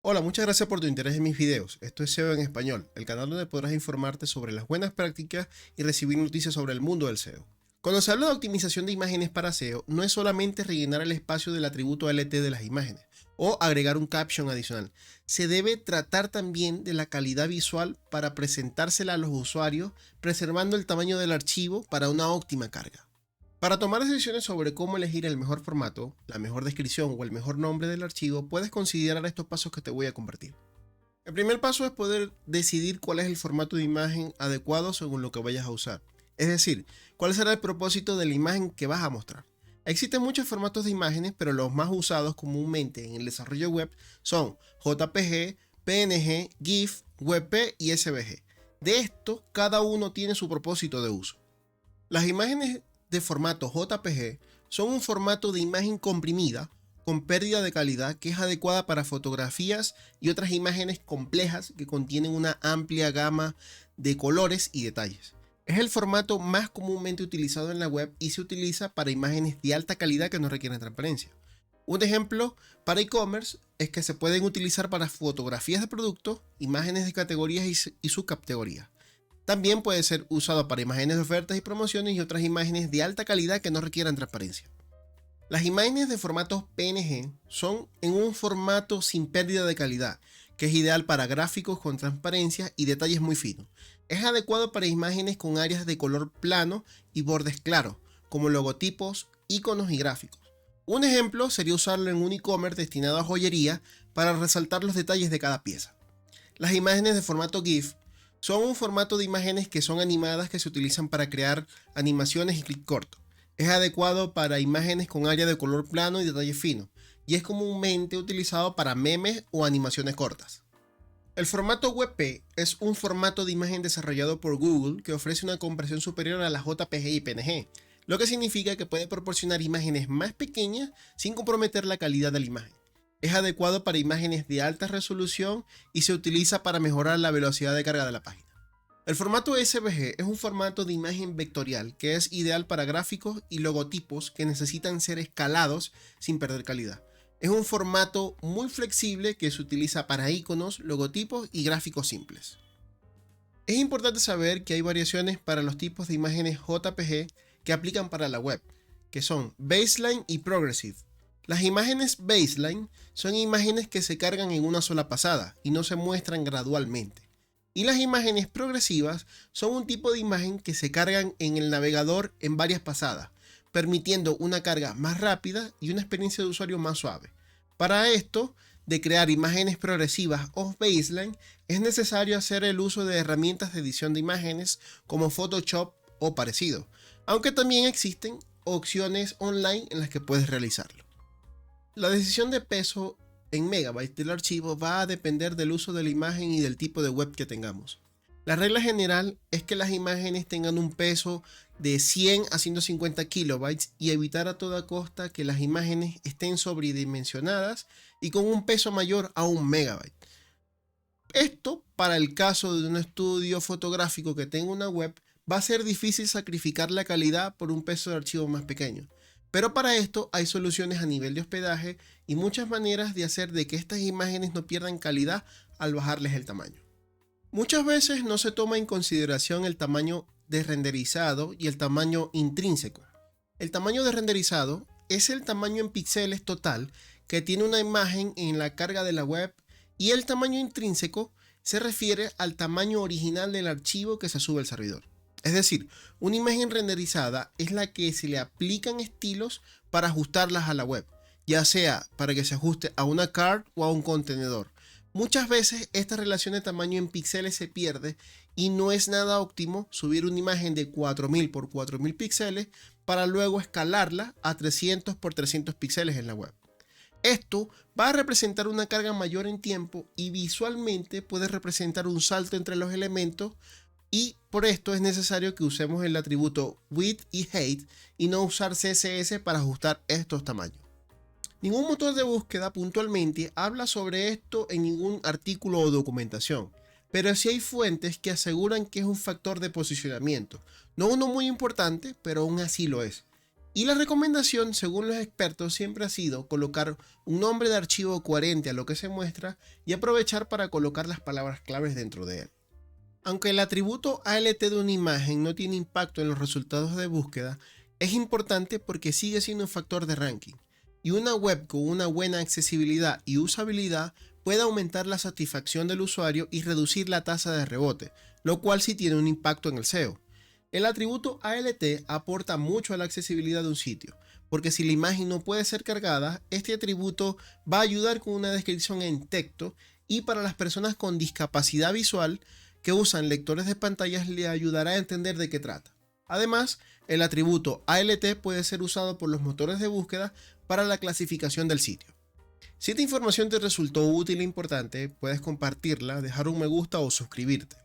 Hola, muchas gracias por tu interés en mis videos. Esto es SEO en español, el canal donde podrás informarte sobre las buenas prácticas y recibir noticias sobre el mundo del SEO. Cuando se habla de optimización de imágenes para SEO, no es solamente rellenar el espacio del atributo LT de las imágenes o agregar un caption adicional. Se debe tratar también de la calidad visual para presentársela a los usuarios, preservando el tamaño del archivo para una óptima carga. Para tomar decisiones sobre cómo elegir el mejor formato, la mejor descripción o el mejor nombre del archivo, puedes considerar estos pasos que te voy a compartir. El primer paso es poder decidir cuál es el formato de imagen adecuado según lo que vayas a usar. Es decir, cuál será el propósito de la imagen que vas a mostrar. Existen muchos formatos de imágenes, pero los más usados comúnmente en el desarrollo web son JPG, PNG, GIF, WebP y SVG. De estos, cada uno tiene su propósito de uso. Las imágenes de formato JPG son un formato de imagen comprimida con pérdida de calidad que es adecuada para fotografías y otras imágenes complejas que contienen una amplia gama de colores y detalles. Es el formato más comúnmente utilizado en la web y se utiliza para imágenes de alta calidad que no requieren transparencia. Un ejemplo para e-commerce es que se pueden utilizar para fotografías de productos, imágenes de categorías y subcategorías. También puede ser usado para imágenes de ofertas y promociones y otras imágenes de alta calidad que no requieran transparencia. Las imágenes de formato PNG son en un formato sin pérdida de calidad, que es ideal para gráficos con transparencia y detalles muy finos. Es adecuado para imágenes con áreas de color plano y bordes claros, como logotipos, iconos y gráficos. Un ejemplo sería usarlo en un e-commerce destinado a joyería para resaltar los detalles de cada pieza. Las imágenes de formato GIF son un formato de imágenes que son animadas que se utilizan para crear animaciones y clic corto. Es adecuado para imágenes con área de color plano y detalle fino, y es comúnmente utilizado para memes o animaciones cortas. El formato WebP es un formato de imagen desarrollado por Google que ofrece una compresión superior a la JPG y PNG, lo que significa que puede proporcionar imágenes más pequeñas sin comprometer la calidad de la imagen. Es adecuado para imágenes de alta resolución y se utiliza para mejorar la velocidad de carga de la página. El formato SVG es un formato de imagen vectorial que es ideal para gráficos y logotipos que necesitan ser escalados sin perder calidad. Es un formato muy flexible que se utiliza para iconos, logotipos y gráficos simples. Es importante saber que hay variaciones para los tipos de imágenes JPG que aplican para la web, que son Baseline y Progressive. Las imágenes Baseline son imágenes que se cargan en una sola pasada y no se muestran gradualmente. Y las imágenes progresivas son un tipo de imagen que se cargan en el navegador en varias pasadas, permitiendo una carga más rápida y una experiencia de usuario más suave. Para esto, de crear imágenes progresivas o baseline, es necesario hacer el uso de herramientas de edición de imágenes como Photoshop o parecido, aunque también existen opciones online en las que puedes realizarlo. La decisión de peso en megabytes del archivo va a depender del uso de la imagen y del tipo de web que tengamos. La regla general es que las imágenes tengan un peso de 100 a 150 kilobytes y evitar a toda costa que las imágenes estén sobredimensionadas y con un peso mayor a 1 megabyte. Esto, para el caso de un estudio fotográfico que tenga una web, va a ser difícil sacrificar la calidad por un peso de archivo más pequeño. Pero para esto hay soluciones a nivel de hospedaje y muchas maneras de hacer de que estas imágenes no pierdan calidad al bajarles el tamaño. Muchas veces no se toma en consideración el tamaño de renderizado y el tamaño intrínseco. El tamaño de renderizado es el tamaño en píxeles total que tiene una imagen en la carga de la web y el tamaño intrínseco se refiere al tamaño original del archivo que se sube al servidor. Es decir, una imagen renderizada es la que se le aplican estilos para ajustarlas a la web, ya sea para que se ajuste a una card o a un contenedor. Muchas veces esta relación de tamaño en píxeles se pierde y no es nada óptimo subir una imagen de 4000 por 4000 píxeles para luego escalarla a 300 por 300 píxeles en la web. Esto va a representar una carga mayor en tiempo y visualmente puede representar un salto entre los elementos. Y por esto es necesario que usemos el atributo width y height y no usar CSS para ajustar estos tamaños. Ningún motor de búsqueda puntualmente habla sobre esto en ningún artículo o documentación, pero sí hay fuentes que aseguran que es un factor de posicionamiento, no uno muy importante, pero aún así lo es. Y la recomendación, según los expertos, siempre ha sido colocar un nombre de archivo coherente a lo que se muestra y aprovechar para colocar las palabras claves dentro de él. Aunque el atributo ALT de una imagen no tiene impacto en los resultados de búsqueda, es importante porque sigue siendo un factor de ranking. Y una web con una buena accesibilidad y usabilidad puede aumentar la satisfacción del usuario y reducir la tasa de rebote, lo cual sí tiene un impacto en el SEO. El atributo ALT aporta mucho a la accesibilidad de un sitio, porque si la imagen no puede ser cargada, este atributo va a ayudar con una descripción en texto y para las personas con discapacidad visual que usan lectores de pantallas le ayudará a entender de qué trata. Además, el atributo ALT puede ser usado por los motores de búsqueda para la clasificación del sitio. Si esta información te resultó útil e importante, puedes compartirla, dejar un me gusta o suscribirte.